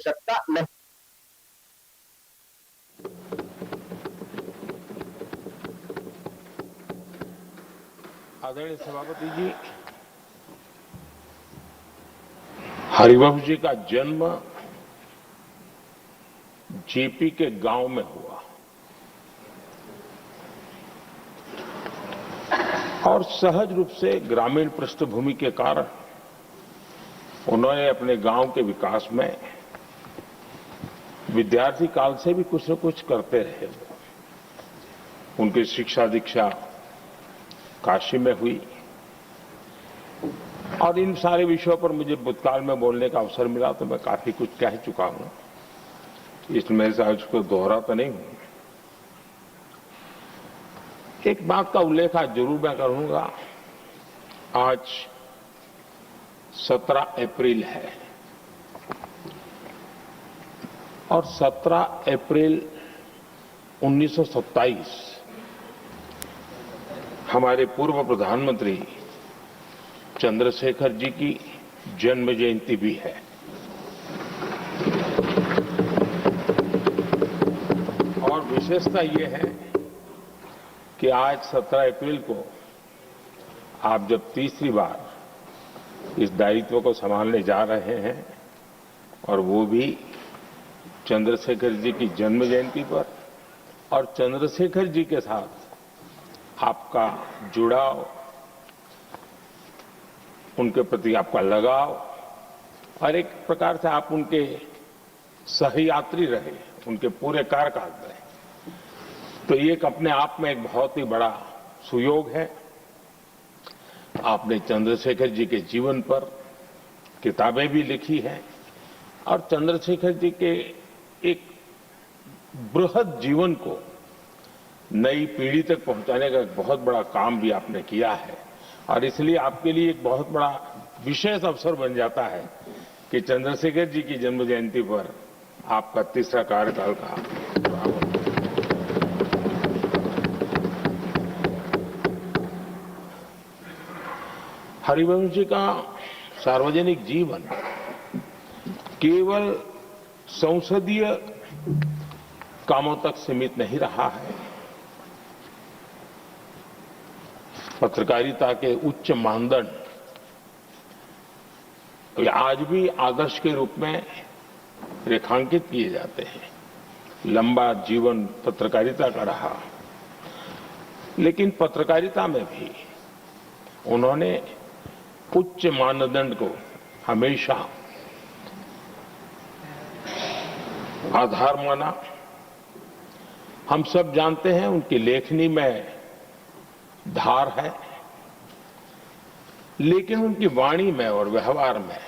सकता नहीं। आदरणीय सभापति जी, हरिवंश जी का जन्म जेपी के गांव में हुआ और सहज रूप से ग्रामीण पृष्ठभूमि के कारण उन्होंने अपने गांव के विकास में विद्यार्थी काल से भी कुछ न कुछ करते रहे। उनकी शिक्षा दीक्षा काशी में हुई और इन सारे विषयों पर मुझे भूतकाल में बोलने का अवसर मिला तो मैं काफी कुछ कह चुका हूं, इसमें से उसको दोहराता नहीं हूं। एक बात का उल्लेख आज जरूर मैं करूंगा। आज 17 अप्रैल है और 17 अप्रैल 1927 हमारे पूर्व प्रधानमंत्री चंद्रशेखर जी की जन्म जयंती भी है। और विशेषता ये है कि आज 17 अप्रैल को आप जब तीसरी बार इस दायित्व को संभालने जा रहे हैं और वो भी चंद्रशेखर जी की जन्म जयंती पर और चंद्रशेखर जी के साथ आपका जुड़ाव, उनके प्रति आपका लगाव और एक प्रकार से आप उनके सहयात्री रहे उनके पूरे कार्यकाल में, तो ये एक अपने आप में एक बहुत ही बड़ा सुयोग है। आपने चंद्रशेखर जी के जीवन पर किताबें भी लिखी हैं और चंद्रशेखर जी के एक बृहद जीवन को नई पीढ़ी तक पहुंचाने का एक बहुत बड़ा काम भी आपने किया है और इसलिए आपके लिए एक बहुत बड़ा विशेष अवसर बन जाता है कि चंद्रशेखर जी की जन्म जयंती पर आपका तीसरा कार्यकाल का हरिवंश जी का सार्वजनिक जीवन केवल संसदीय कामों तक सीमित नहीं रहा है। पत्रकारिता के उच्च मानदंड आज भी आदर्श के रूप में रेखांकित किए जाते हैं। लंबा जीवन पत्रकारिता का रहा, लेकिन पत्रकारिता में भी उन्होंने उच्च मानदंड को हमेशा आधार माना। हम सब जानते हैं उनकी लेखनी में धार है, लेकिन उनकी वाणी में और व्यवहार में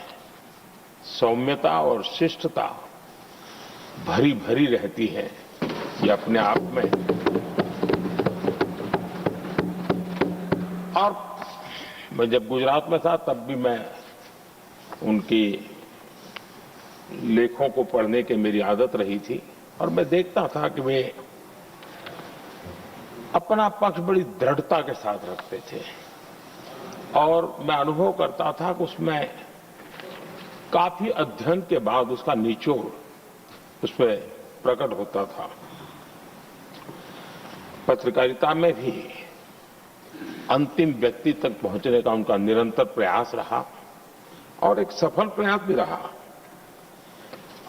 सौम्यता और शिष्टता भरी भरी रहती है। ये अपने आप में और मैं जब गुजरात में था तब भी मैं उनकी लेखों को पढ़ने की मेरी आदत रही थी और मैं देखता था कि वे अपना पक्ष बड़ी दृढ़ता के साथ रखते थे और मैं अनुभव करता था कि उसमें काफी अध्ययन के बाद उसका निचोड़ उसमें प्रकट होता था। पत्रकारिता में भी अंतिम व्यक्ति तक पहुंचने का उनका निरंतर प्रयास रहा और एक सफल प्रयास भी रहा।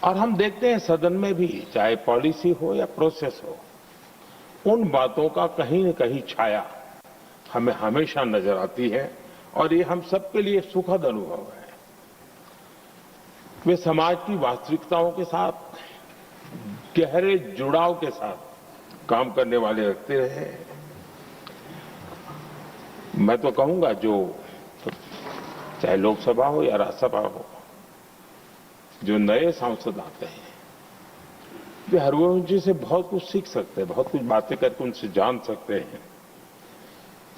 और हम देखते हैं सदन में भी, चाहे पॉलिसी हो या प्रोसेस हो, उन बातों का कहीं न कहीं छाया हमें हमेशा नजर आती है और ये हम सबके लिए सुखद अनुभव है। वे समाज की वास्तविकताओं के साथ गहरे जुड़ाव के साथ काम करने वाले व्यक्ति रहे। मैं तो कहूंगा जो चाहे लोकसभा हो या राज्यसभा हो, जो नए सांसद आते हैं वे हरिवंश जी से बहुत कुछ सीख सकते हैं, बहुत कुछ बातें करके उनसे जान सकते हैं।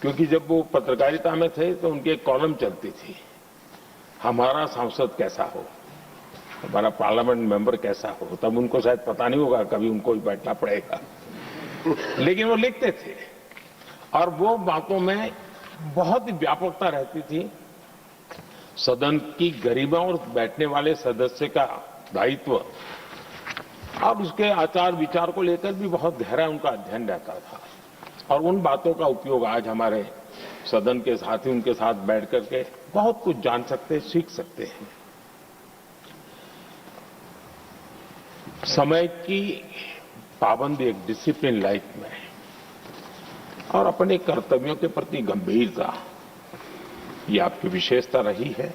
क्योंकि जब वो पत्रकारिता में थे तो उनकी एक कॉलम चलती थी, हमारा सांसद कैसा हो, हमारा पार्लियामेंट मेंबर कैसा हो। तब उनको शायद पता नहीं होगा, कभी उनको भी बैठना पड़ेगा, लेकिन वो लिखते थे और वो बातों में बहुत ही व्यापकता रहती थी। सदन की गरिमा और बैठने वाले सदस्य का दायित्व और उसके आचार विचार को लेकर भी बहुत गहरा उनका अध्ययन रहता था और उन बातों का उपयोग आज हमारे सदन के साथी उनके साथ बैठ करके बहुत कुछ जान सकते, सीख सकते हैं। समय की पाबंदी, एक डिसिप्लिन लाइफ में और अपने कर्तव्यों के प्रति गंभीरता, ये आपकी विशेषता रही है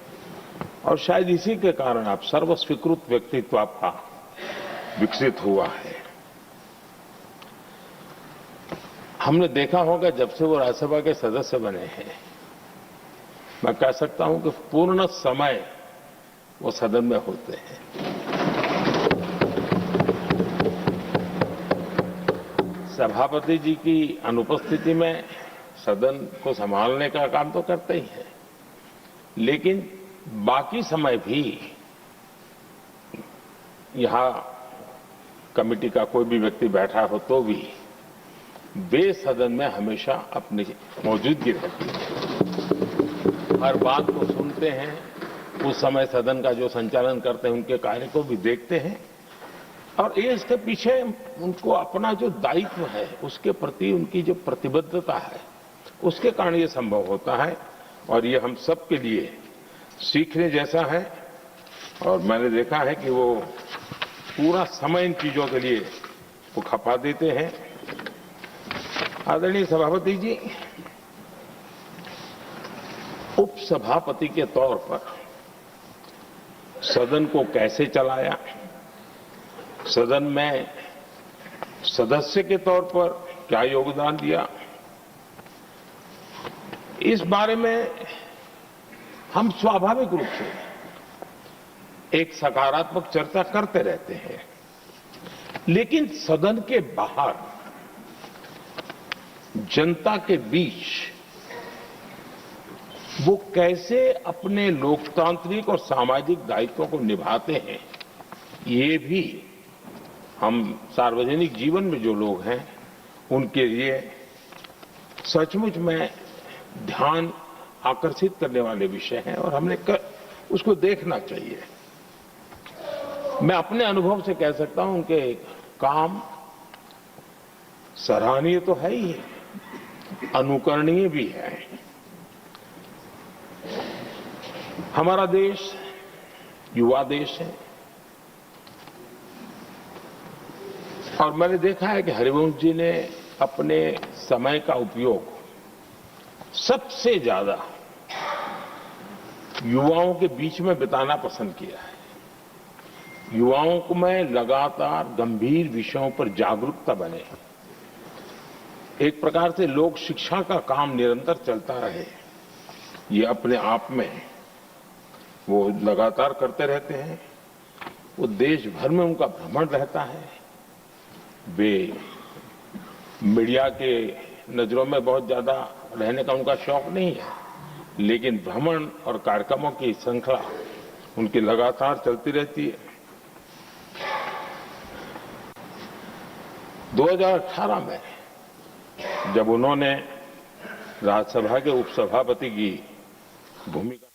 और शायद इसी के कारण आप सर्वस्वीकृत व्यक्तित्व आपका विकसित हुआ है। हमने देखा होगा जब से वो राज्यसभा के सदस्य बने हैं, मैं कह सकता हूं कि पूर्ण समय वो सदन में होते हैं। सभापति जी की अनुपस्थिति में सदन को संभालने का काम तो करते ही हैं, लेकिन बाकी समय भी यहां कमेटी का कोई भी व्यक्ति बैठा हो तो भी वे सदन में हमेशा अपनी मौजूदगी रहती है, हर बात को सुनते हैं, उस समय सदन का जो संचालन करते हैं उनके कार्य को भी देखते हैं और ये इसके पीछे उनको अपना जो दायित्व है उसके प्रति उनकी जो प्रतिबद्धता है उसके कारण ये संभव होता है और ये हम सबके लिए सीखने जैसा है। और मैंने देखा है कि वो पूरा समय इन चीजों के लिए वो खपा देते हैं। आदरणीय सभापति जी, उपसभापति के तौर पर सदन को कैसे चलाया, सदन में सदस्य के तौर पर क्या योगदान दिया, इस बारे में हम स्वाभाविक रूप से एक सकारात्मक चर्चा करते रहते हैं, लेकिन सदन के बाहर जनता के बीच वो कैसे अपने लोकतांत्रिक और सामाजिक दायित्वों को निभाते हैं, ये भी हम सार्वजनिक जीवन में जो लोग हैं उनके लिए सचमुच में ध्यान आकर्षित करने वाले विषय हैं और हमने उसको देखना चाहिए। मैं अपने अनुभव से कह सकता हूं उनके काम सराहनीय तो है ही, अनुकरणीय भी है। हमारा देश युवा देश है और मैंने देखा है कि हरिवंश जी ने अपने समय का उपयोग सबसे ज्यादा युवाओं के बीच में बिताना पसंद किया है। युवाओं को में लगातार गंभीर विषयों पर जागरूकता बने, एक प्रकार से लोक शिक्षा का काम निरंतर चलता रहे, ये अपने आप में वो लगातार करते रहते हैं। वो देश भर में उनका भ्रमण रहता है। वे मीडिया के नजरों में बहुत ज्यादा रहने का उनका शौक नहीं है, लेकिन भ्रमण और कार्यक्रमों की श्रृंखला उनकी लगातार चलती रहती है। 2018 में जब उन्होंने राज्यसभा के उपसभापति की भूमिका